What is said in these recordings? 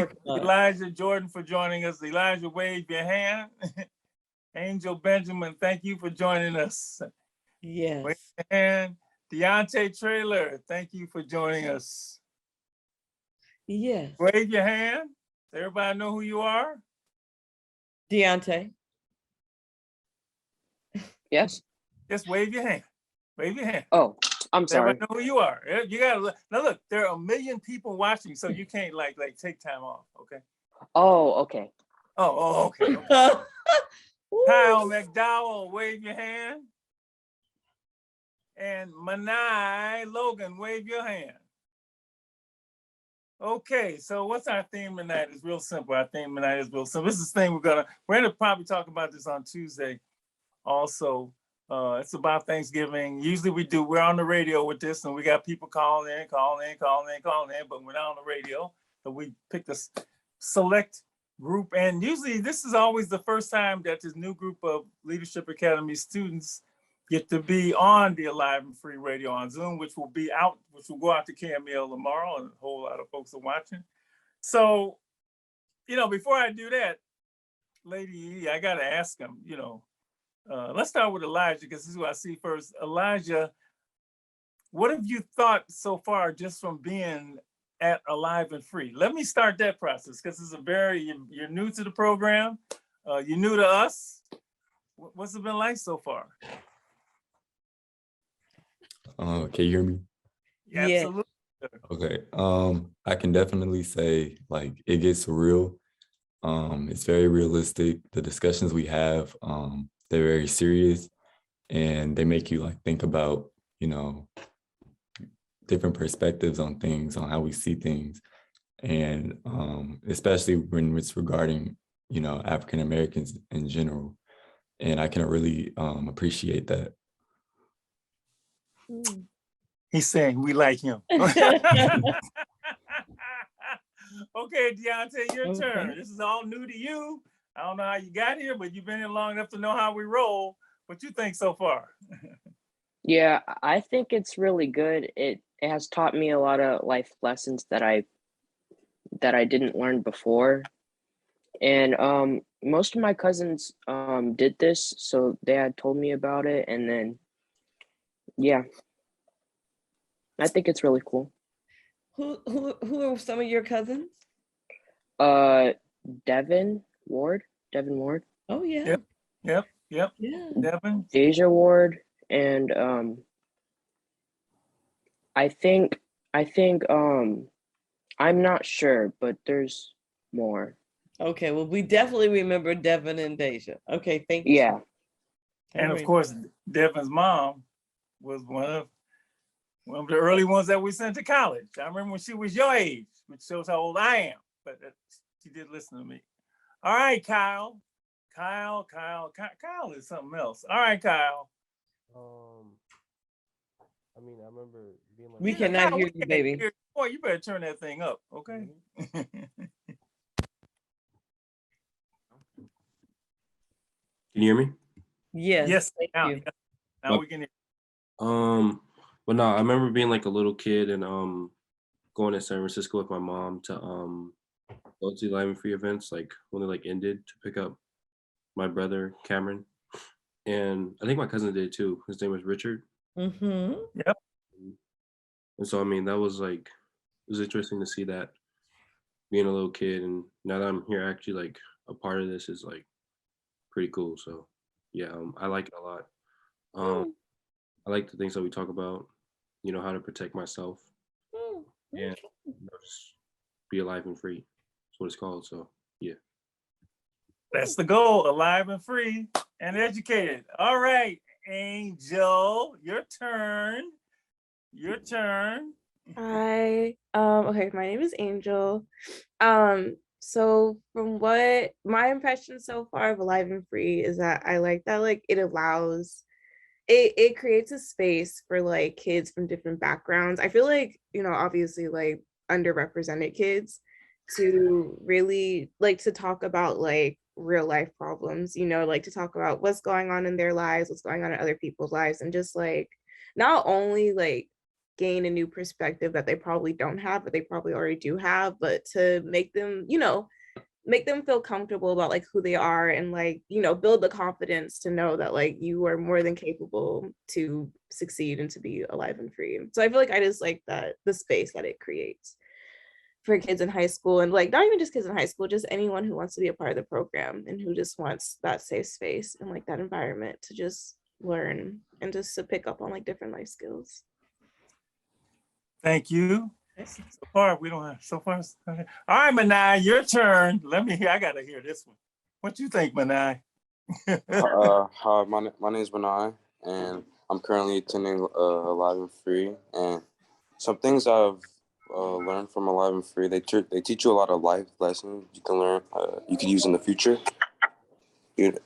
working on. Elijah Jordan for joining us. Elijah, wave your hand. Angel Benjamin, thank you for joining us. Yes. Wave your hand. Deontay Trailer, thank you for joining us. Yes. Wave your hand. Does everybody know who you are? Deontay. Yes. Just wave your hand. Wave your hand. Oh, I'm sorry. Everybody know who you are. You gotta now look. There are 1 million people watching, so you can't like take time off. Okay. Oh, okay. Oh, okay. Kyle McDowell, wave your hand. And Manai Logan, wave your hand. Okay, so what's our theme tonight? It's real simple. Our theme tonight is real simple. This is the thing we're gonna probably talk about this on Tuesday. Also, it's about Thanksgiving. Usually we're on the radio with this, and we got people calling in, but we're not on the radio. So we picked a select group, and usually this is always the first time that this new group of Leadership Academy students get to be on the Alive and Free Radio on Zoom, which will go out to KML tomorrow, and a whole lot of folks are watching. So, before I do that, Lady E, I gotta ask them, let's start with Elijah, because this is what I see first. Elijah, what have you thought so far just from being at Alive and Free? Let me start that process, because you're new to the program, you're new to us. What's it been like so far? Can you hear me? Yeah, absolutely. Okay. I can definitely say like it gets real. It's very realistic. The discussions we have, they're very serious, and they make you like think about, different perspectives on things, on how we see things. And especially when it's regarding, African Americans in general. And I can really appreciate that. He's saying we like him. Okay, Deontay, your turn. This is all new to you. I don't know how you got here, but you've been here long enough to know how we roll. What you think so far? Yeah, I think it's really good. It has taught me a lot of life lessons that I didn't learn before. And most of my cousins did this, so they had told me about it, and then yeah, I think it's really cool. Who are some of your cousins? Devin Ward. Oh yeah. Yep. Yeah. Devin. Deja Ward, and I think I'm not sure, but there's more. Okay, well, we definitely remember Devin and Deja. Okay, thank you. Yeah. And of course, Devin's mom was one of the early ones that we sent to college. I remember when she was your age, which shows how old I am, but she did listen to me. All right, Kyle. Kyle is something else. All right, Kyle. I remember being like, we cannot hear you, baby. Boy, you better turn that thing up, okay? Can you hear me? Yes. Thank you. Now we can hear. But no, I remember being like a little kid and going to San Francisco with my mom to go to Live and Free events, like when they like ended, to pick up my brother Cameron, and I think my cousin did too. His name was Richard. Mm-hmm. Yep. And so that was like, it was interesting to see that, being a little kid, and now that I'm here actually like a part of this is like pretty cool. So yeah, I like it a lot. I like the things that we talk about, how to protect myself and just be alive and free. That's what it's called. So yeah. That's the goal, alive and free and educated. All right, Angel, your turn. Hi. Okay, my name is Angel. So from what my impression so far of Alive and Free is that I like that like it creates a space for like kids from different backgrounds. I feel like, obviously like underrepresented kids to really like to talk about like real life problems, like to talk about what's going on in their lives, what's going on in other people's lives, and just like not only like gain a new perspective that they probably don't have, but they probably already do have, but to make them, make them feel comfortable about like who they are and like, build the confidence to know that like you are more than capable to succeed and to be alive and free. So I feel like I just like that the space that it creates for kids in high school, and like not even just kids in high school, just anyone who wants to be a part of the program and who just wants that safe space and like that environment to just learn and just to pick up on like different life skills. Thank you. So far, we don't have so far. All right, Manai, your turn. Let me hear. I gotta hear this one. What you think, Manai? Hi, my name is Benai, and I'm currently attending Alive and Free. And some things I've learned from Alive and Free, they teach you a lot of life lessons you can learn, you can use in the future. And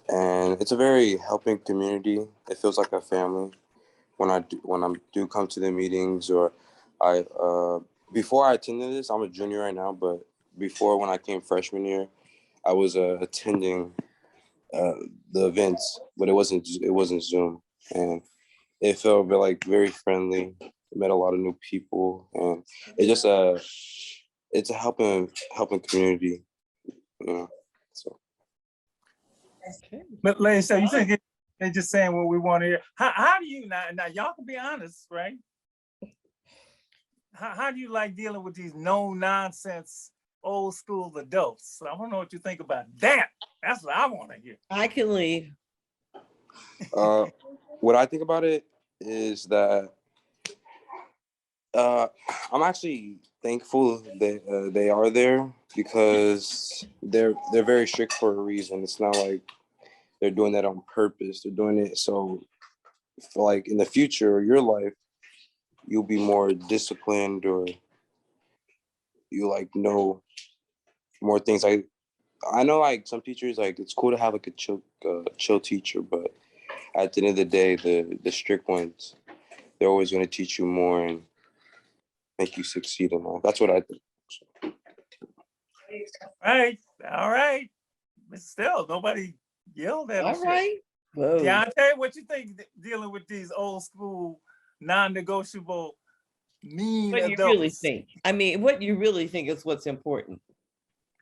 it's a very helping community. It feels like a family when I do come to the meetings, or I before I attended this. I'm a junior right now, but before, when I came freshman year, I was attending the events, but it wasn't Zoom, and it felt very friendly. I met a lot of new people, and it just it's a helping community, So Okay. But ladies, so you think they're just saying what we want to hear? How do you now y'all can be honest, right? How do you like dealing with these no nonsense old school adults? So I want to know what you think about that. That's what I want to hear. I can leave. what I think about it is that I'm actually thankful that they are there, because they're very strict for a reason. It's not like they're doing that on purpose. They're doing it so for like in the future of your life, you'll be more disciplined, or you like know more things. I know like some teachers, like it's cool to have like a chill teacher, but at the end of the day, the strict ones, they're always going to teach you more and make you succeed in life. That's what I think. All right. But still, nobody yelled at us. All right. Whoa. Deontay, what you think dealing with these old school, non-negotiable, mean What do you adults? really think? I mean, what you really think is what's important.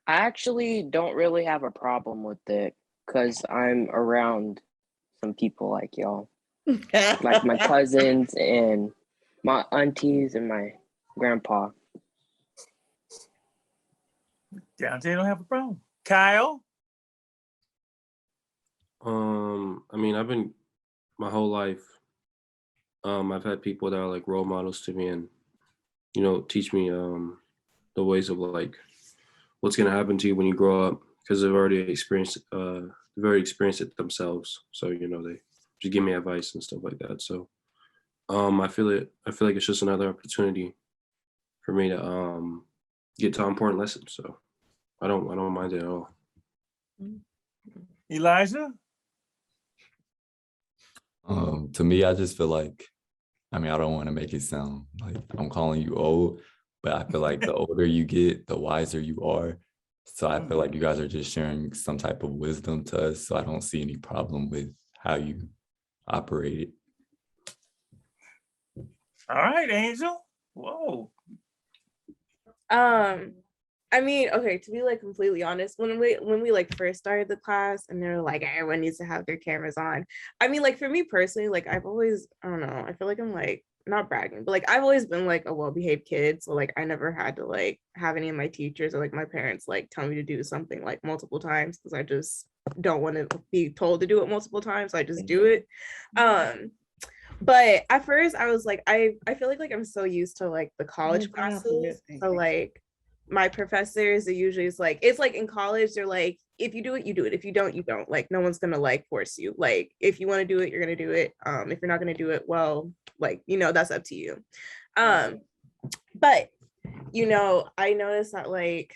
I actually don't really have a problem with it because I'm around some people like y'all, like my cousins and my aunties and my grandpa. Deontay don't have a problem. Kyle? I mean, I've been my whole life. I've had people that are like role models to me, and teach me the ways of like what's gonna happen to you when you grow up, because they've already experienced it themselves. So they just give me advice and stuff like that. So I feel like it's just another opportunity for me to get to important lessons. So I don't mind it at all. Elijah? To me, I just feel like, I mean, I don't want to make it sound like I'm calling you old, but I feel like the older you get, the wiser you are. So I feel like you guys are just sharing some type of wisdom to us. So I don't see any problem with how you operate it. All right, Angel. Whoa. I mean, okay, to be like completely honest, when we like first started the class and they're like everyone needs to have their cameras on. I mean, like for me personally, like I've always, I don't know, I feel like I'm like not bragging, but like I've always been like a well-behaved kid. So like I never had to like have any of my teachers or like my parents like tell me to do something like multiple times, because I just don't want to be told to do it multiple times. So I just do it. But at first I was like, I feel like I'm so used to like the college classes. So like my professors are usually it's like in college, they're like, if you do it, you do it. If you don't, you don't. Like no one's gonna like force you. Like if you want to do it, you're gonna do it. If you're not gonna do it, well, like, that's up to you. But I noticed that like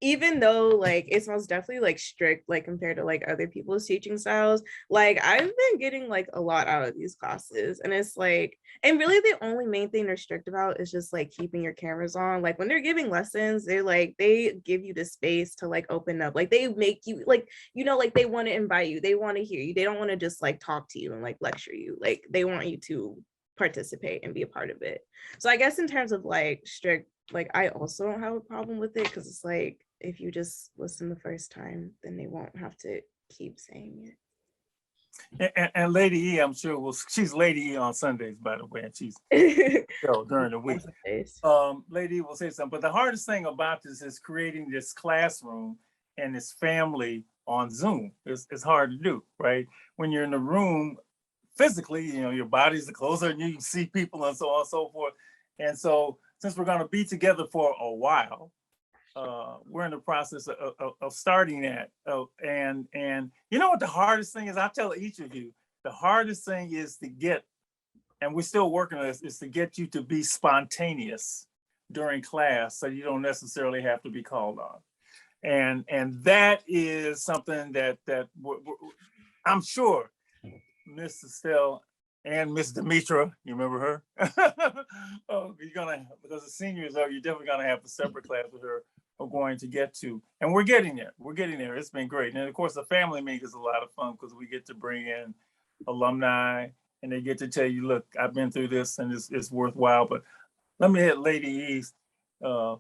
even though like it's most definitely like strict like compared to like other people's teaching styles, like I've been getting like a lot out of these classes, and it's like, and really the only main thing they're strict about is just like keeping your cameras on. Like when they're giving lessons, they give you the space to like open up, like they make you like like they want to invite you, they want to hear you, they don't want to just like talk to you and like lecture you, like they want you to participate and be a part of it. So I guess in terms of like strict, like I also don't have a problem with it, because it's like if you just listen the first time, then they won't have to keep saying And Lady E, I'm sure she's Lady E on Sundays, by the way, and she's it. during the week. Lady E will say something, but the hardest thing about this is creating this classroom and this family on Zoom. It's hard to do, right? When you're in the room physically, you know, your body's closer and you can see people and so on and so forth. And so since we're going to be together for a while, we're in the process of starting that. And you know what the hardest thing is? I'll tell each of you, the hardest thing is to get, and we're still working on this, is to get you to be spontaneous during class so you don't necessarily have to be called on. And that is something that I'm sure Miss Estelle and Miss Demetra, you remember her? You're gonna, because the seniors are, you're definitely gonna have a separate class with her are going to get to. And we're getting there. We're getting there. It's been great. And of course, the family meet is a lot of fun because we get to bring in alumni and they get to tell you, look, I've been through this and it's worthwhile. But let me hit Lady East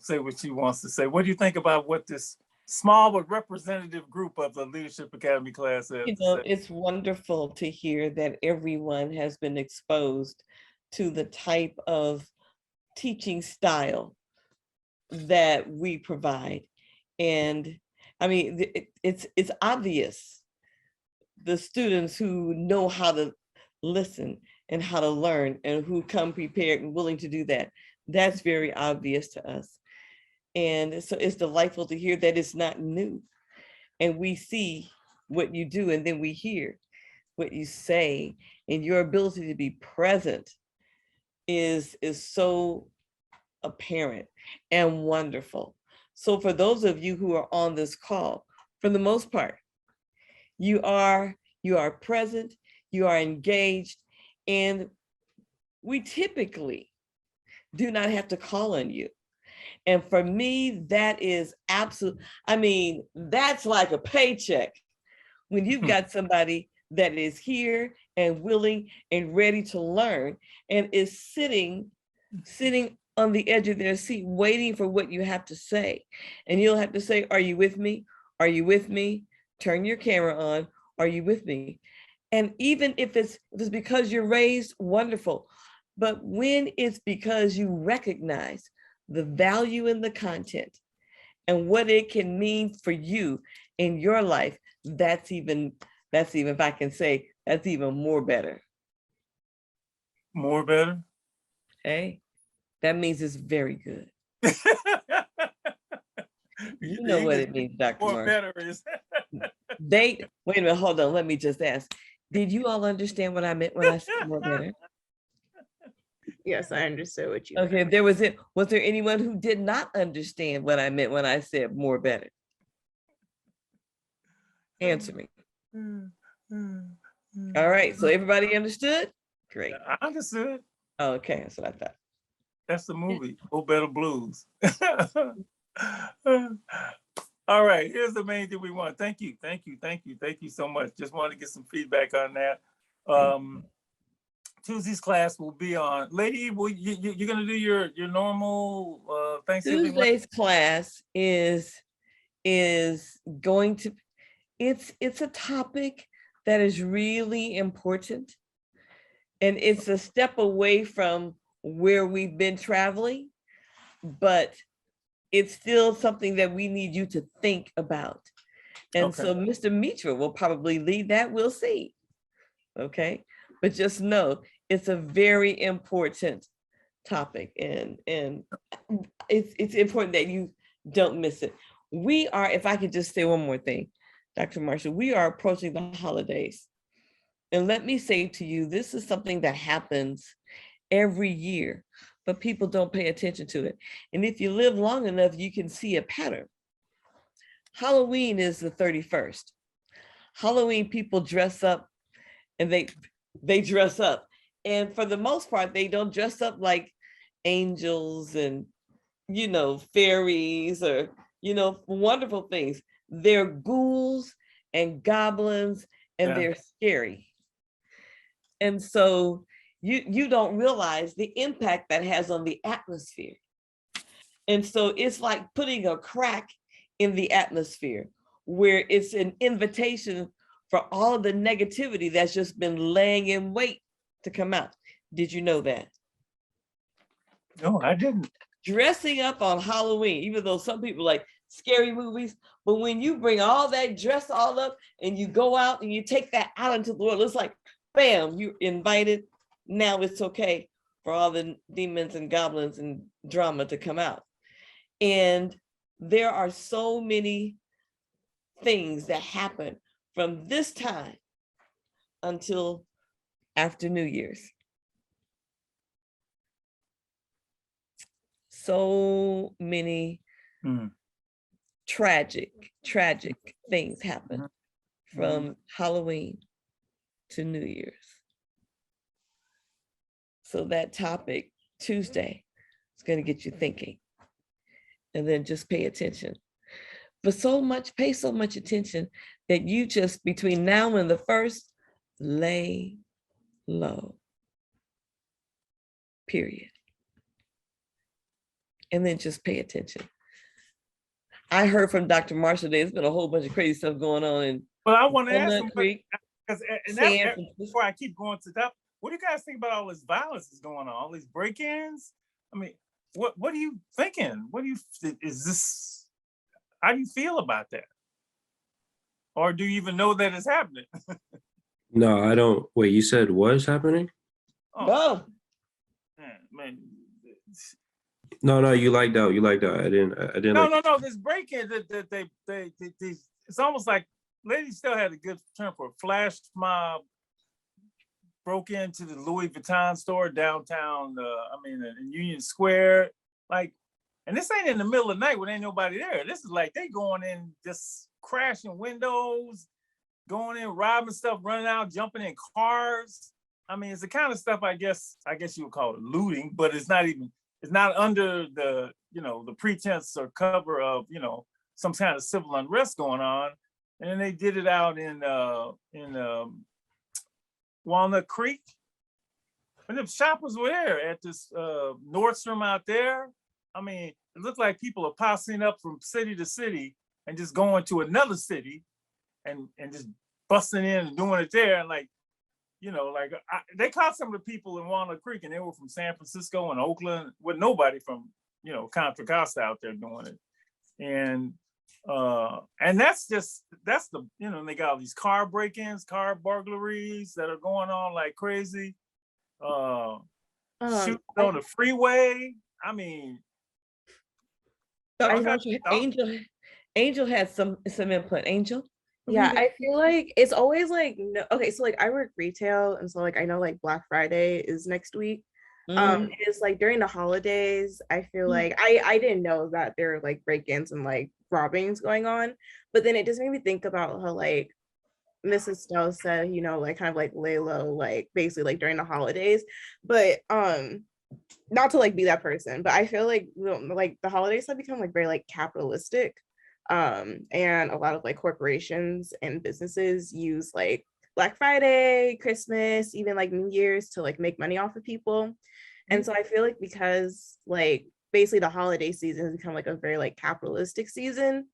say what she wants to say. What do you think about what this small but representative group of the Leadership Academy class has You to know, say? it's wonderful to hear that everyone has been exposed to the type of teaching style that we provide. And I mean, it's obvious. The students who know how to listen and how to learn and who come prepared and willing to do that, that's very obvious to us. And so it's delightful to hear that it's not new. And we see what you do and then we hear what you say, and your ability to be present is so apparent and wonderful. So for those of you who are on this call, for the most part, you are present, you are engaged, and we typically do not have to call on you. And for me, that is absolute. I mean, that's like a paycheck when you've got somebody that is here and willing and ready to learn and is sitting on the edge of their seat, waiting for what you have to say. And you'll have to say, are you with me? Are you with me? Turn your camera on. Are you with me? And even if it's because you're raised, wonderful. But when it's because you recognize the value in the content and what it can mean for you in your life, that's even, if I can say, that's even more better. More better? Hey, that means it's very good. You know what it means, Dr. More Mark. better is. Wait a minute, hold on. Let me just ask. Did you all understand what I meant when I said more better? Yes, I understood what you Okay, meant. was there anyone who did not understand what I meant when I said more better? Answer me. All right, so everybody understood? Great. I understood. Okay, that's what I thought. That's the movie, Go Better Blues. All right, here's the main thing we want. Thank you so much. Just wanted to get some feedback on that. Tuesday's class will be on. Lady, you're gonna do your normal Thanksgiving? Tuesday's class is going to, it's a topic that is really important. And it's a step away from where we've been traveling, but it's still something that we need you to think about. And Okay. so Mr. Mitra will probably lead that, we'll see. Okay, but just know it's a very important topic, and it's important that you don't miss it. We are, if I could just say one more thing, Dr. Marshall, we are approaching the holidays. And let me say to you, this is something that happens every year, but people don't pay attention to it. And if you live long enough, you can see a pattern. Halloween is the 31st. Halloween, people dress up and they dress up. And for the most part, they don't dress up like angels and, fairies or, wonderful things. They're ghouls and goblins and they're scary. And so you don't realize the impact that has on the atmosphere. And so it's like putting a crack in the atmosphere where it's an invitation for all the negativity that's just been laying in wait to come out. Did you know that? No, I didn't. Dressing up on Halloween, even though some people like scary movies, but when you bring all that dress all up and you go out and you take that out into the world, it's like, bam, you're invited. Now it's okay for all the demons and goblins and drama to come out. And there are so many things that happen from this time until after New Year's. So many tragic things happen from Halloween to New Year's. So that topic Tuesday is going to get you thinking, and then just pay attention. But pay so much attention that you just, between now and the first, lay low, period. And then just pay attention. I heard from Dr. Marshall today, there's been a whole bunch of crazy stuff going on in But I want to ask Walnut him, Creek. before I keep going to that, what do you guys think about all this violence that's going on, all these break-ins? I mean, what are you thinking? How do you feel about that? Or do you even know that it's happening? No, I don't. Wait, you said what is happening? Oh, Man. No, you liked out. You liked out. I didn't. No. This break-in that they it's almost like ladies still had a good term for a flash mob. Broke into the Louis Vuitton store downtown. In Union Square. Like, and this ain't in the middle of the night when ain't nobody there. This is like they going in, just crashing windows, going in, robbing stuff, running out, jumping in cars. I mean, it's the kind of stuff I guess you would call it looting, but it's not under the, the pretense or cover of, some kind of civil unrest going on. And then they did it out in Walnut Creek. And the shoppers were there at this Nordstrom out there. I mean, it looked like people are posseing up from city to city and just going to another city and just busting in and doing it there. And they caught some of the people in Walnut Creek, and they were from San Francisco and Oakland, with nobody from, Contra Costa out there doing it. And that's the, they got all these car break-ins, car burglaries that are going on like crazy. Shooting on the freeway. I mean, Angel had some input. Angel? Yeah, I feel like it's always like, no, okay, so like I work retail, and so like I know like Black Friday is next week. It's like during the holidays, I feel like I didn't know that there were like break-ins and like robbings going on, but then it just made me think about how like Mrs. Stowe said, like kind of like lay low, like basically like during the holidays, but not to like be that person, but I feel like the holidays have become like very like capitalistic. And a lot of like corporations and businesses use like Black Friday, Christmas, even like New Year's to like make money off of people. And so I feel like because like basically the holiday season has become like a very like capitalistic season,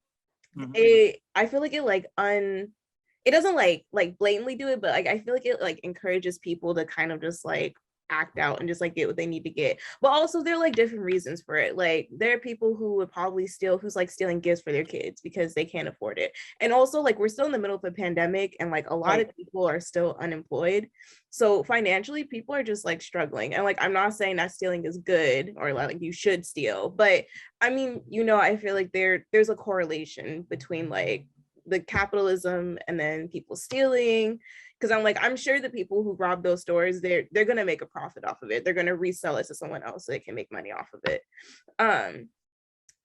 I feel like it doesn't like blatantly do it, but like I feel like it like encourages people to kind of just like act out and just like get what they need to get. But also there are like different reasons for it. Like there are people who would probably who's like stealing gifts for their kids because they can't afford it. And also like we're still in the middle of a pandemic, and like a lot of people are still unemployed. So financially people are just like struggling. And like I'm not saying that stealing is good or like you should steal, but I mean, I feel like there's a correlation between like the capitalism and then people stealing, because I'm sure the people who rob those stores, they're gonna make a profit off of it. They're gonna resell it to someone else so they can make money off of it.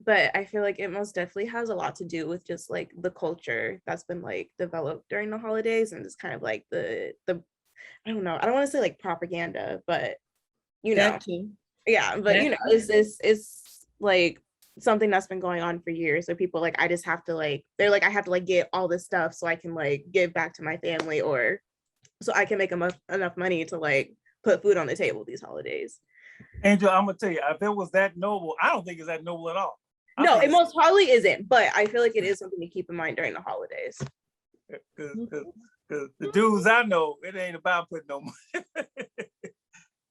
But I feel like it most definitely has a lot to do with just like the culture that's been like developed during the holidays, and just kind of like the I don't know, I don't want to say like propaganda, but That too. Yeah, but it's like something that's been going on for years. So people like, I just have to like, they're like, I have to like get all this stuff so I can like give back to my family, or so I can make enough money to like put put food on the table these holidays. Angel, I'm gonna tell you, if it was that noble, I don't think it's that noble at all. No, it most probably isn't, but I feel like it is something to keep in mind during the holidays. Cause the dudes I know, it ain't about putting no money.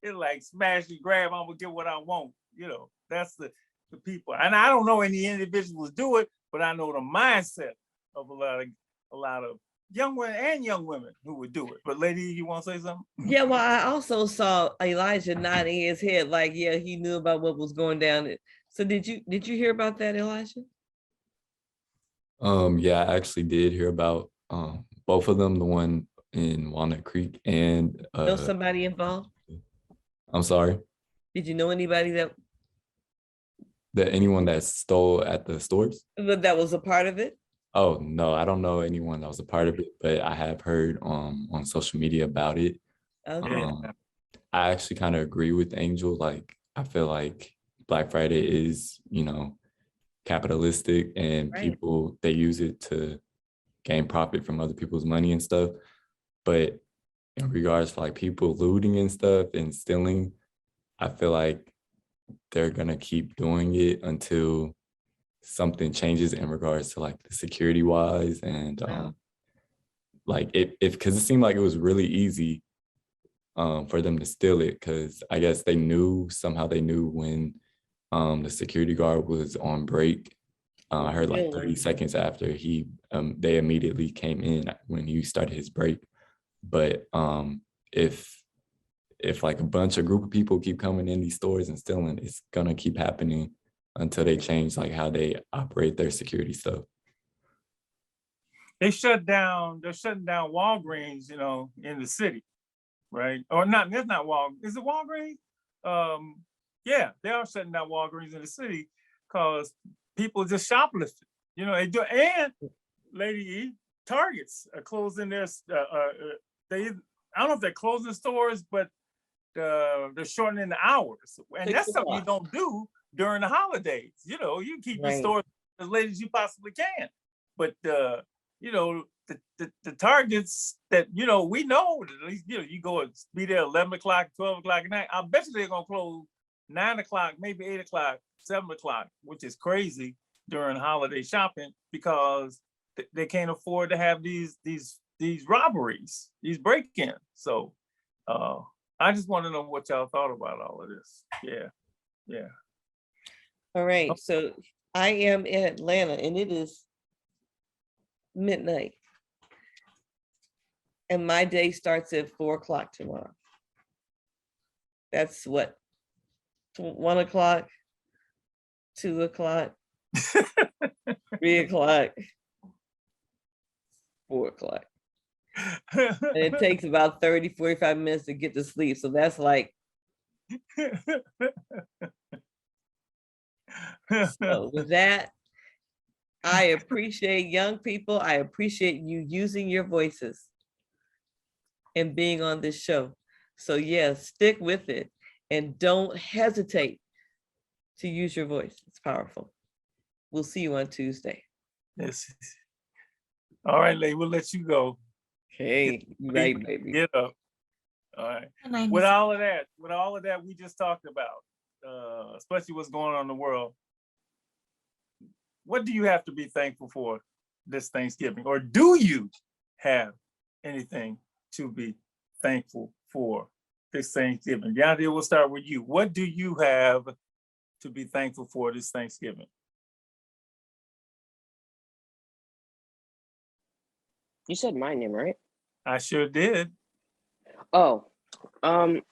It's like smash and grab, I'm gonna get what I want. You know, that's the people. And I don't know any individuals do it, but I know the mindset of a lot of young women and young women who would do it. But lady, you want to say something? Yeah, well, I also saw Elijah nodding his head like, yeah, he knew about what was going down. So did you hear about that, Elijah? Yeah, I actually did hear about both of them, the one in Walnut Creek and Know somebody involved? I'm sorry. Did you know anybody that Anyone that stole at the stores? that was a part of it? Oh no, I don't know anyone that was a part of it, but I have heard on social media about it. Okay. I actually kind of agree with Angel. Like, I feel like Black Friday is, capitalistic, and Right. people, they use it to gain profit from other people's money and stuff. But in regards to like people looting and stuff and stealing, I feel like they're gonna keep doing it until something changes in regards to like the security wise and Wow. like if because it seemed like it was really easy for them to steal it, because I guess they knew when the security guard was on break. I heard like 30 Really? seconds after they immediately came in when he started his break. But if like a group of people keep coming in these stores and stealing, it's gonna keep happening until they change like how they operate their security stuff. They're shutting down Walgreens, in the city, right? Or not, that's not Walgreens. Is it Walgreens? Yeah, they are shutting down Walgreens in the city because people just shoplifting. They do. And Lady E, Targets are closing their, I don't know if they're closing stores, but they're shortening the hours. And that's something you don't do during the holidays. You keep your stores as late as you possibly can. But the Targets that, we know, at least, you go and be there 11 o'clock, 12 o'clock at night. I bet you they're going to close 9 o'clock, maybe 8 o'clock, 7 o'clock, which is crazy during holiday shopping because they can't afford to have these robberies, these break-ins. So I just want to know what y'all thought about all of this. Yeah. All right. So I am in Atlanta and it is midnight. And my day starts at 4 o'clock tomorrow. That's what, 1 o'clock, 2 o'clock, 3 o'clock, 4 o'clock. And it takes about 30, 45 minutes to get to sleep. So that's like, so with that, I appreciate young people. I appreciate you using your voices and being on this show. So yes, stick with it and don't hesitate to use your voice. It's powerful. We'll see you on Tuesday. Yes. All right, lady, we'll let you go. Okay, right, baby. Get up. All right. With all of that we just talked about, especially what's going on in the world, what do you have to be thankful for this Thanksgiving? Or do you have anything to be thankful for this Thanksgiving? Yandere, we'll start with you. What do you have to be thankful for this Thanksgiving? You said my name, right? I sure did. Oh, I'm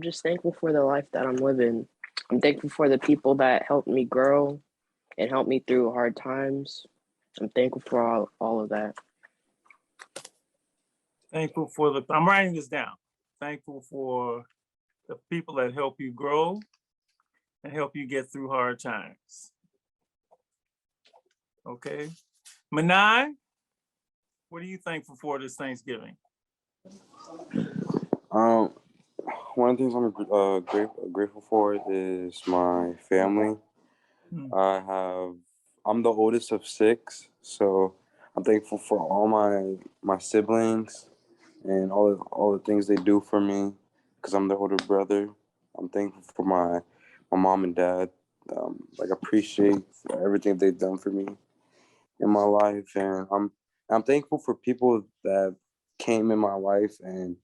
just thankful for the life that I'm living. I'm thankful for the people that helped me grow and helped me through hard times. I'm thankful for all of that. Thankful for I'm writing this down. Thankful for the people that help you grow and help you get through hard times. Okay. Manai, what are you thankful for this Thanksgiving? One of the things I'm grateful for is my family. I'm the oldest of 6, so I'm thankful for all my siblings, and all the things they do for me because I'm the older brother. I'm thankful for my mom and dad. Like appreciate everything they've done for me in my life, and I'm thankful for people that came in my life and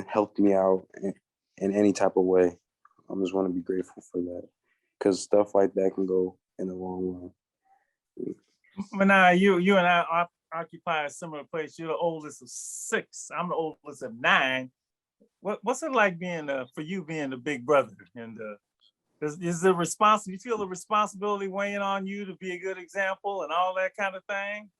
helped me out in any type of way. I just want to be grateful for that because stuff like that can go in the long run. Manai, you and I occupy a similar place. You're the oldest of 6. I'm the oldest of 9. What's it like being for you being the big brother? And is the you feel the responsibility weighing on you to be a good example and all that kind of thing?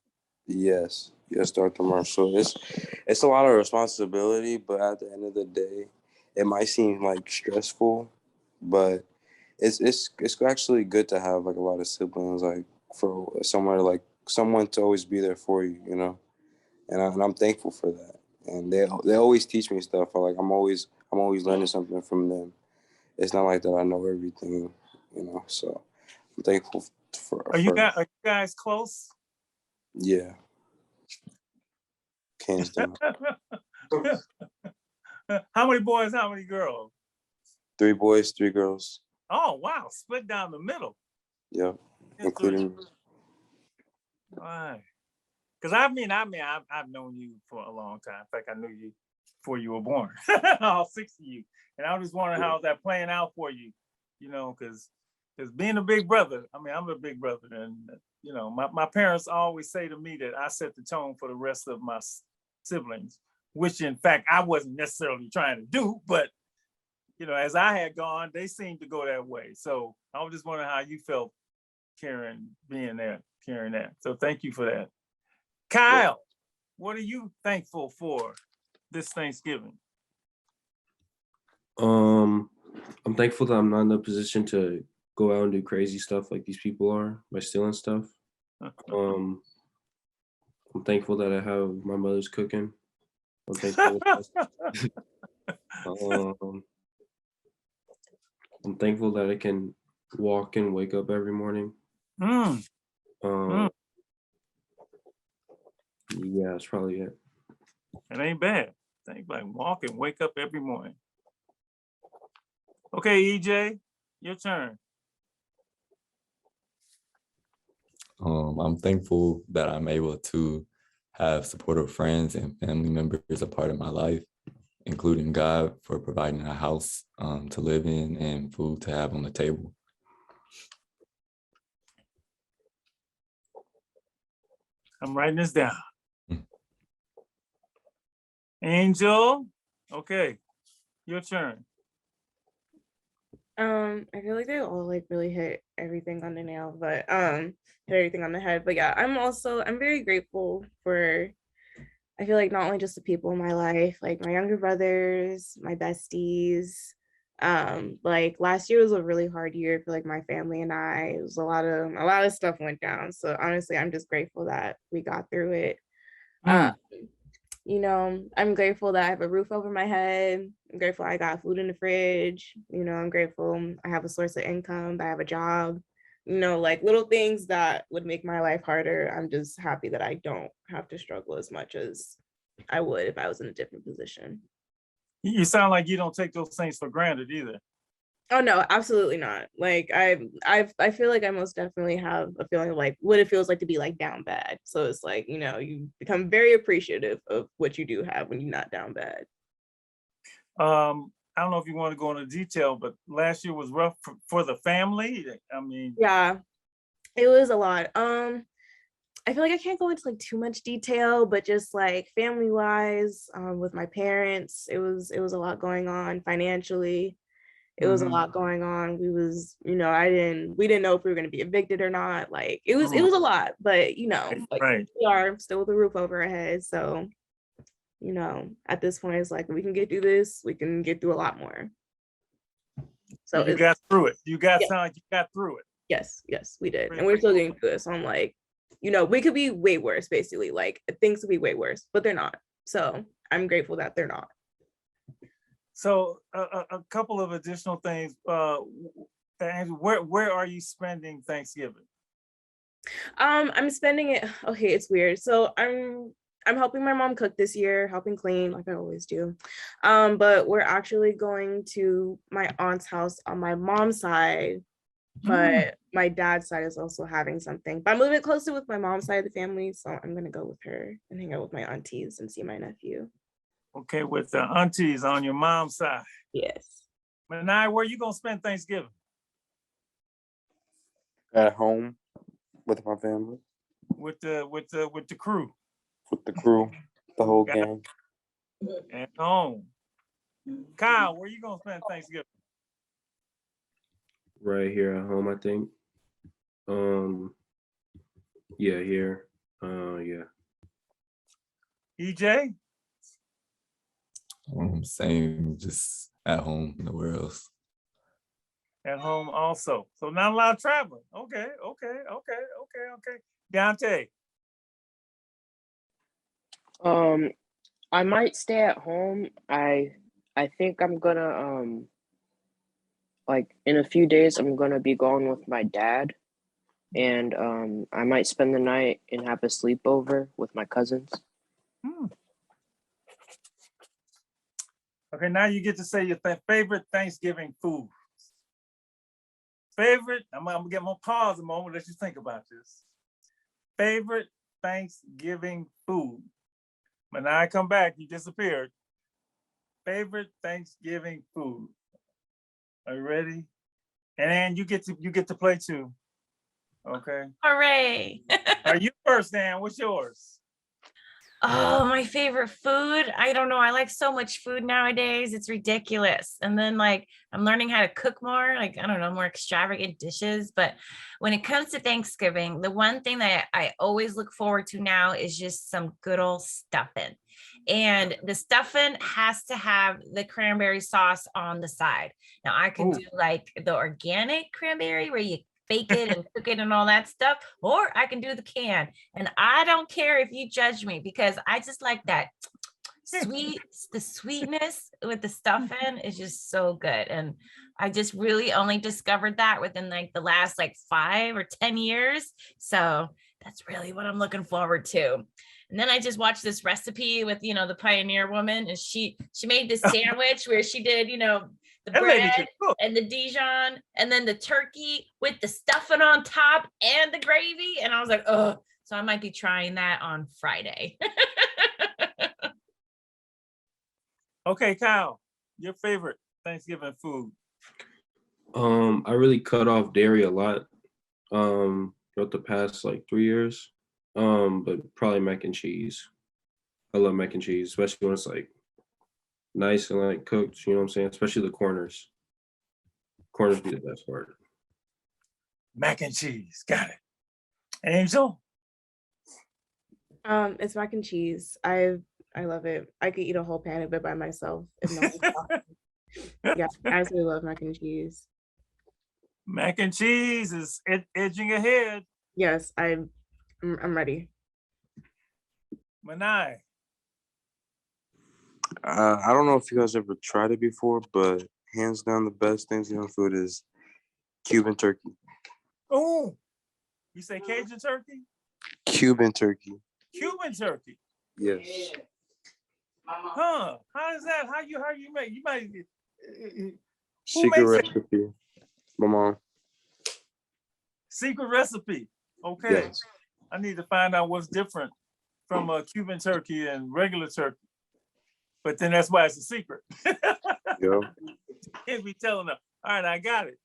Yes, Dr. Marshall. It's a lot of responsibility, but at the end of the day, it might seem like stressful, but it's actually good to have like a lot of siblings, like for someone to always be there for you, you know. And I'm thankful for that. And they always teach me stuff. Like I'm always learning something from them. It's not like that I know everything, you know. So I'm thankful for. Are you guys close? Yeah, hands down. How many boys? How many girls? 3 boys, 3 girls. Oh wow, split down the middle. Yeah, including. Right. Because I've known you for a long time. In fact, I knew you before you were born. All 6 of you, and I was just wondering how's that playing out for you. You know, because being a big brother. I mean, I'm a big brother, and you know, my parents always say to me that I set the tone for the rest of my siblings, which in fact I wasn't necessarily trying to do, but you know, as I had gone, they seemed to go that way. So I was just wondering how you felt carrying that. So thank you for that. Kyle, what are you thankful for this Thanksgiving? I'm thankful that I'm not in a position to go out and do crazy stuff like these people are by stealing stuff. I'm thankful that I have my mother's cooking. I'm thankful. I'm thankful that I can walk and wake up every morning. Yeah, that's probably it. It ain't bad. Think like walk and wake up every morning. Okay, EJ, your turn. I'm thankful that I'm able to have supportive friends and family members a part of my life, including God for providing a house to live in and food to have on the table. I'm writing this down. Angel, okay, your turn. I feel like they all like really hit everything on the nail, but hit everything on the head. But yeah, I'm very grateful for, I feel like not only just the people in my life, like my younger brothers, my besties. Like last year was a really hard year for like my family and I. It was a lot of stuff went down. So honestly, I'm just grateful that we got through it. You know, I'm grateful that I have a roof over my head. I'm grateful I got food in the fridge. You know, I'm grateful I have a source of income, that I have a job. You know, like little things that would make my life harder. I'm just happy that I don't have to struggle as much as I would if I was in a different position. You sound like you don't take those things for granted either. Oh no, absolutely not. Like I feel like I most definitely have a feeling of like what it feels like to be like down bad. So it's like, you know, you become very appreciative of what you do have when you're not down bad. I don't know if you want to go into detail, but last year was rough for the family. I mean, yeah, it was a lot. I feel like I can't go into like too much detail, but just like family wise, with my parents, it was a lot going on financially. It was a lot going on. We didn't know if we were going to be evicted or not. Like it was a lot, but you know, like we are still with a roof over our heads. So, you know, at this point, it's like we can get through this. We can get through a lot more. So you got through it. You got sound like you got through it. Yes, we did, and we're still getting through it. So I'm like, you know, we could be way worse. Basically, like things could be way worse, but they're not. So I'm grateful that they're not. So a couple of additional things. And where are you spending Thanksgiving? I'm spending it. Okay, it's weird. So I'm helping my mom cook this year, helping clean like I always do. But we're actually going to my aunt's house on my mom's side, but my dad's side is also having something. But I'm a little bit closer with my mom's side of the family, so I'm gonna go with her and hang out with my aunties and see my nephew. Okay, with the aunties on your mom's side. Yes. Manai, where you gonna spend Thanksgiving? At home with my family, With the crew with the crew, the whole Got it. gang. at home. Kyle, where you gonna spend Thanksgiving? Right here at home, I think. Yeah, here. Yeah. EJ? Same, just at home, nowhere else. At home also. So not a lot of traveling. Okay. Deontay, I might stay at home. I think I'm gonna like in a few days I'm gonna be going with my dad, and I might spend the night and have a sleepover with my cousins. okay, now you get to say your favorite Thanksgiving food. Favorite, I'm gonna get my pause a moment, let you think about this. Favorite Thanksgiving food. When I come back, you disappeared. Favorite Thanksgiving food. Are you ready? And you get to play too. Okay. Hooray. Are you first, Dan? What's yours? Oh, my favorite food. I don't know. I like so much food nowadays. It's ridiculous. And then like I'm learning how to cook more, like I don't know, more extravagant dishes. But when it comes to Thanksgiving, the one thing that I always look forward to now is just some good old stuffing. And the stuffing has to have the cranberry sauce on the side. Now I can Ooh. do like the organic cranberry where you bake it and cook it and all that stuff, or I can do the can. And I don't care if you judge me because I just like that the sweetness with the stuffing is just so good. And I just really only discovered that within like the last like 5 or 10 years. So that's really what I'm looking forward to. And then I just watched this recipe with, the Pioneer woman, and she made this sandwich where she did, the That lady bread can cook. and the Dijon and then the turkey with the stuffing on top and the gravy. And I was like, oh, so I might be trying that on Friday. Okay, Kyle, your favorite Thanksgiving food. I really cut off dairy a lot throughout the past like 3 years. But probably mac and cheese. I love mac and cheese, especially when it's like nice and like cooked, you know what I'm saying? Especially the corners. Corners be the best part. Mac and cheese. Got it. Angel? It's mac and cheese. I love it. I could eat a whole pan of it by myself if no one's talking. Yeah, I absolutely love mac and cheese. Mac and cheese is edging ahead. Yes, I'm ready. Manai. I don't know if you guys ever tried it before, but hands down, the best Thanksgiving food is Cuban turkey. Oh, you say Cajun turkey? Cuban turkey. Cuban turkey. Yes. Huh? How is that? How you make? You might. Secret makes it? recipe. My mom. Secret recipe. Okay. Yes. I need to find out what's different from a Cuban turkey and regular turkey. But then that's why it's a secret. Yo. Can't be telling them. All right, I got it.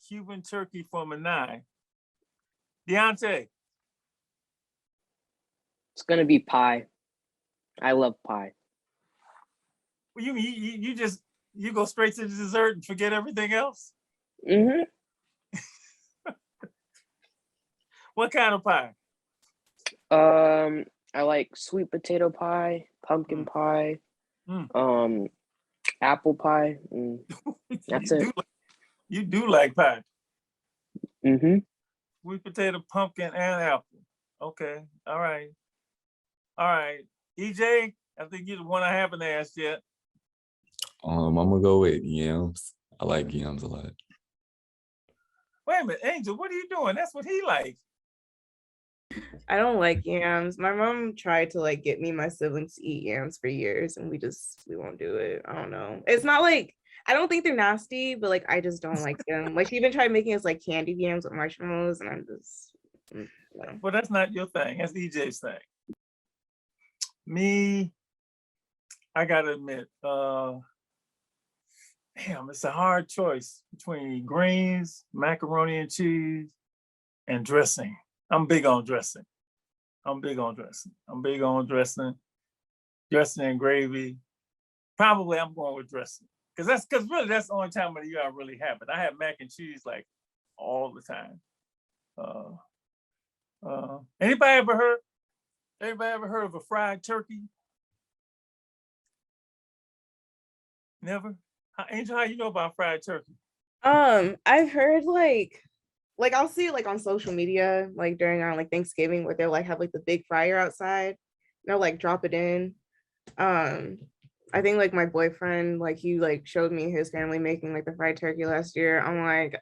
Cuban turkey for Manai. Deontay. It's gonna be pie. I love pie. Well, you go straight to the dessert and forget everything else? Mm-hmm. What kind of pie? I like sweet potato pie, pumpkin pie, apple pie. That's it. You do like pie. Mm-hmm. Sweet potato, pumpkin, and apple. Okay. All right. EJ, I think you're the one I haven't asked yet. I'm gonna go with yams. I like yams a lot. Wait a minute, Angel, what are you doing? That's what he likes. I don't like yams. My mom tried to like get me and my siblings to eat yams for years, and we won't do it. I don't know. It's not like I don't think they're nasty, but like I just don't like them. Like she even tried making us like candied yams with marshmallows, and I'm just no. Well, that's not your thing. That's EJ's thing. Me, I gotta admit, damn, it's a hard choice between greens, macaroni and cheese, and dressing. I'm big on dressing. Dressing and gravy. Probably I'm going with dressing. Because really that's the only time of the year I really have it. I have mac and cheese like all the time. Anybody ever heard of a fried turkey? Never? Angel, how you know about fried turkey? I've heard like I'll see it like on social media, like during on like Thanksgiving where they'll like have like the big fryer outside, and they'll like drop it in. I think like my boyfriend, like he like showed me his family making like the fried turkey last year. I'm like,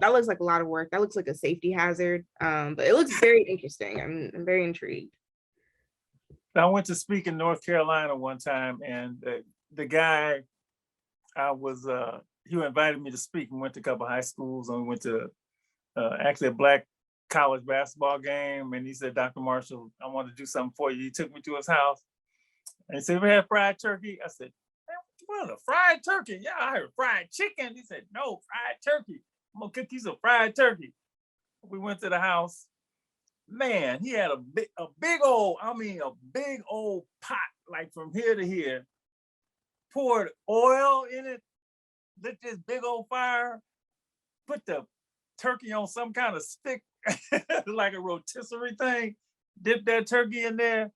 that looks like a lot of work. That looks like a safety hazard. But it looks very interesting. I'm very intrigued. I went to speak in North Carolina one time, and the guy he invited me to speak. We went to a couple high schools, and we went to actually a Black college basketball game. And he said, Dr. Marshall, I want to do something for you. He took me to his house and he said, we had fried turkey. I said, what, a fried turkey? Yeah, I heard fried chicken. He said, no, fried turkey. I'm gonna cook you some fried turkey. We went to the house. Man, he had a big old pot, like from here to here, poured oil in it, lit this big old fire, put the turkey on some kind of stick, like a rotisserie thing, dipped that turkey in there,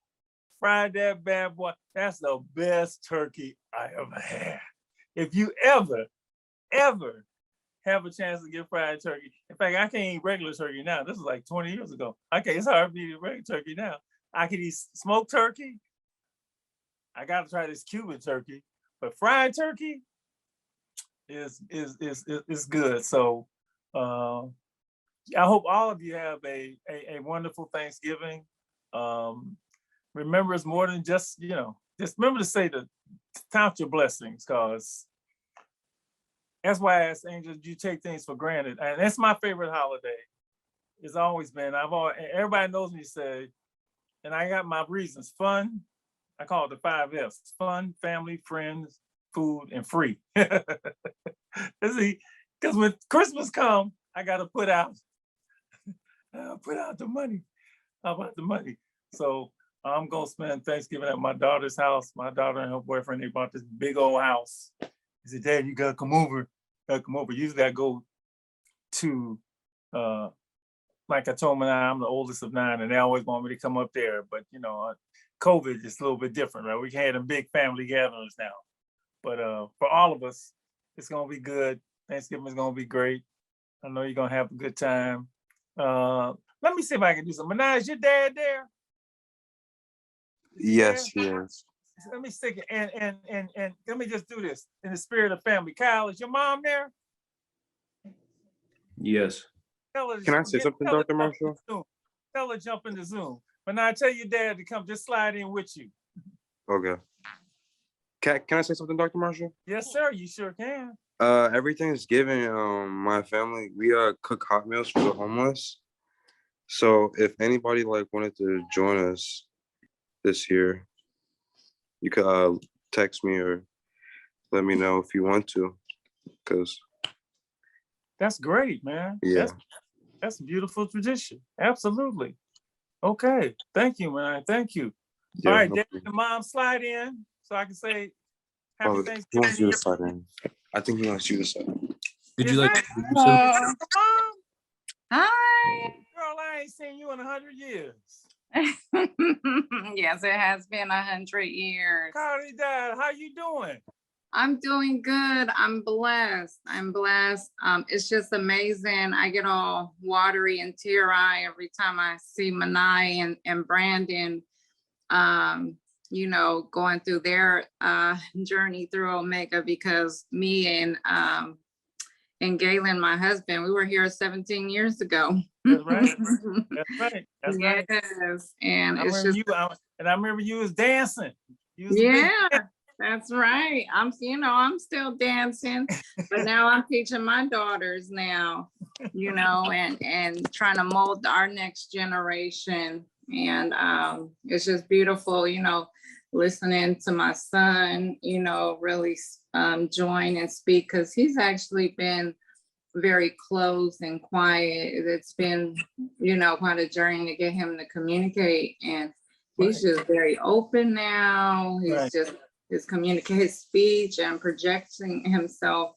fried that bad boy. That's the best turkey I ever had. If you ever have a chance to get fried turkey, in fact, I can't eat regular turkey now. This is like 20 years ago. Okay, it's hard for me to eat regular turkey now. I can eat smoked turkey. I got to try this Cuban turkey, but fried turkey is good. So I hope all of you have a wonderful Thanksgiving. Remember, it's more than just remember to say count your blessings, because that's why I asked Angel, you take things for granted. And that's my favorite holiday. It's always been. Everybody knows me say, and I got my reasons. Fun, I call it the 5 F's. Fun, family, friends, food, and free. See, because when Christmas comes, I got to put out the money. How about the money? So I'm going to spend Thanksgiving at my daughter's house. My daughter and her boyfriend, they bought this big old house. He said, Dad, you got to come over. Usually I go to, like I told them, I'm the oldest of 9, and they always want me to come up there. But, COVID is a little bit different, right? We had them big family gatherings now. But for all of us, it's going to be good. Thanksgiving is going to be great. I know you're going to have a good time. Let me see if I can do something. Manaj, is your dad there? Yes, yes. Let me stick it, and let me just do this in the spirit of family. Kyle, is your mom there? Yes. Can I say something, Dr. Marshall? Tell her jump into Zoom. But now I tell your dad to come, just slide in with you. Okay. Can I say something, Dr. Marshall? Yes, sir. You sure can. Everything's given. My family, we cook hot meals for the homeless. So if anybody wanted to join us this year, you could text me or let me know if you want to, because that's great, man. Yeah, that's a beautiful tradition. Absolutely. Okay, thank you, man. Thank you. Yeah, all right, no Dad and Mom, slide in so I can say happy he Thanksgiving. wants you to slide in. I think he wants you to slide in. Did you like? Mom? Hi. Girl, I ain't seen you in 100 years. Yes, it has been 100 years. Carly, Dad, how you doing? I'm doing good. I'm blessed. It's just amazing. I get all watery and teary-eyed every time I see Manai and Brandon, going through their journey through Omega, because me and Galen, my husband, we were here 17 years ago. That's right. That's right. That's right. Yes, and I it's remember just you, and I remember you was dancing. You was a big yeah, that's right. I'm still dancing, but now I'm teaching my daughters now, and trying to mold our next generation. And it's just beautiful, listening to my son, really join and speak, because he's actually been very close and quiet. It's been, quite a journey to get him to communicate. And he's just very open now. He's Right. just his speech and projecting himself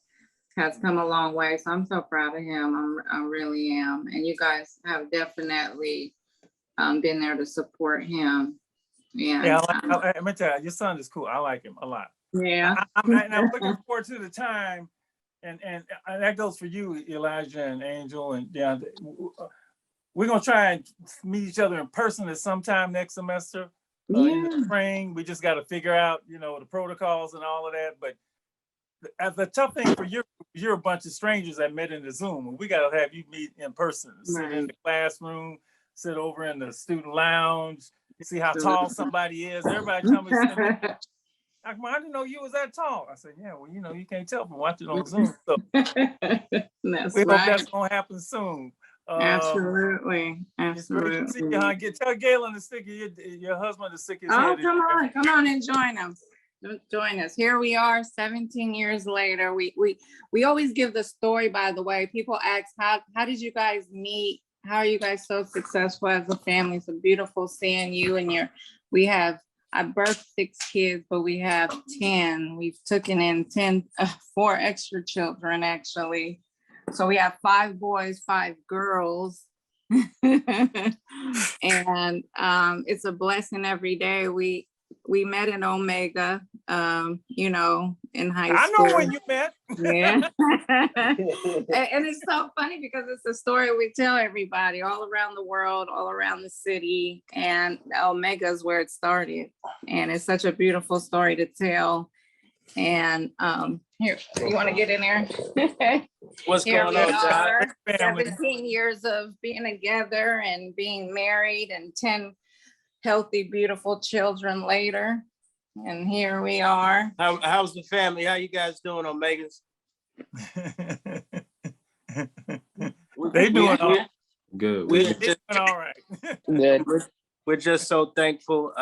has come a long way. So I'm so proud of him. I really am. And you guys have definitely been there to support him. And Yeah, I meant to tell you, your son is cool. I like him a lot. yeah. And I'm looking forward to the time, and that goes for you, Elijah and Angel, and yeah, we're gonna try and meet each other in person at some time next semester in the spring. We just got to figure out, the protocols and all of that. But the tough thing for you're a bunch of strangers that met in the Zoom. We got to have you meet in person, sit in the classroom, sit over in the student lounge, see how tall somebody is. Everybody tell me, I didn't know you was that tall. I said, yeah, well, you can't tell from watching on Zoom. So That's we hope right. that's gonna happen soon. Absolutely. It's great to see you, huh? Tell Galen to stick your husband to stick his head. Come on and join him. Join us. Here we are 17 years later. We always give the story, by the way. People ask, how did you guys meet? How are you guys so successful as a family? It's beautiful seeing you and I birthed 6 kids, but we have 10. We've taken in 4 extra children, actually. So we have 5 boys, 5 girls. And it's a blessing every day. We met in Omega, in high school. I know when you met. Yeah. And it's so funny because it's a story we tell everybody all around the world, all around the city, and Omega is where it started. And it's such a beautiful story to tell. And here, you want to get in there? What's Here going we on, John? are, 17 years of being together and being married, and 10 healthy, beautiful children later. And here we are. How's the family? How you guys doing, Omegas? They doing all Good. We're they doing all right. Good. we're just so thankful.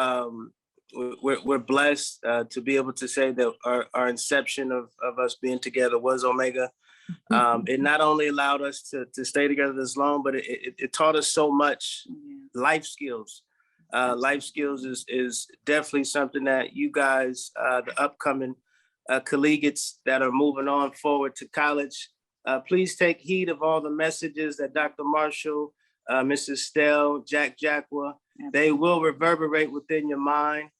We're blessed to be able to say that our inception of us being together was Omega. It not only allowed us to stay together this long, but it taught us so much life skills. Life skills is definitely something that you guys, the upcoming collegiates that are moving on forward to college, please take heed of all the messages that Dr. Marshall, Mrs. Stell, Jack Jacqua, they will reverberate within your mind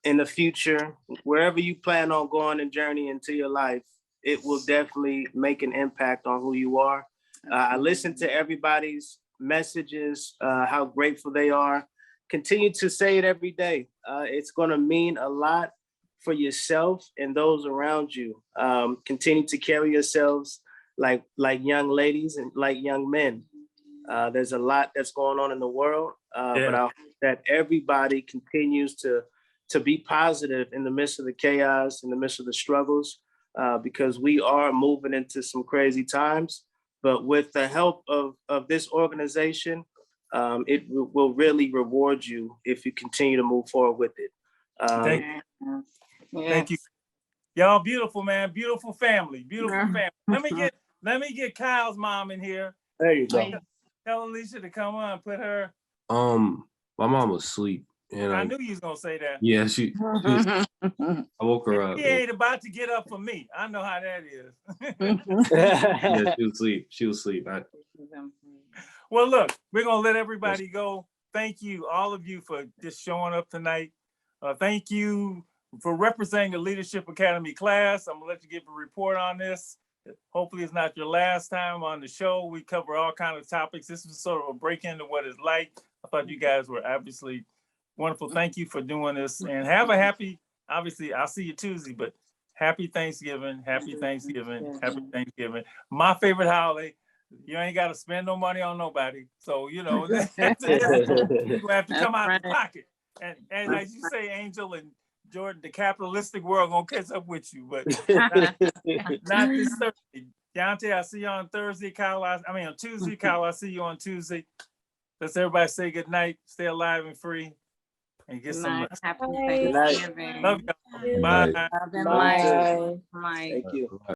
in the future. Wherever you plan on going and journey into your life, it will definitely make an impact on who you are. I listen to everybody's messages, how grateful they are. Continue to say it every day. It's going to mean a lot for yourself and those around you. Continue to carry yourselves like young ladies and like young men. There's a lot that's going on in the world, but I hope that everybody continues to be positive in the midst of the chaos, in the midst of the struggles, because we are moving into some crazy times. But with the help of this organization, it will really reward you if you continue to move forward with it. Thank you. Y'all beautiful, man. Beautiful family. Beautiful family. Let me get Kyle's mom in here. There you go. Tell Alicia to come on, put her. My mom was asleep. And I knew you was gonna say that. Yeah, she was, I woke her up. She ain't about to get up for me. I know how that is. Yeah, she was asleep. Well, look, we're gonna let everybody go. Thank you, all of you, for just showing up tonight. Thank you for representing the Leadership Academy class. I'm gonna let you give a report on this. Hopefully it's not your last time on the show. We cover all kinds of topics. This was sort of a break into what it's like. I thought you guys were obviously wonderful. Thank you for doing this, and have a happy, obviously I'll see you Tuesday, but happy Thanksgiving, happy Thanksgiving, happy Thanksgiving. My favorite holiday. You ain't got to spend no money on nobody. So, you know, you're gonna have to come out of pocket. And as you say, Angel and Jordan, the capitalistic world gonna catch up with you, but not this Thursday. Deontay, I see you on Thursday. Kyle, on Tuesday. Kyle, I see you on Tuesday. Let's everybody say good night, stay alive and free, and get some rest. Happy Bye. Thanksgiving. Love y'all. Good Bye. night. Love and Bye. light. Thank you.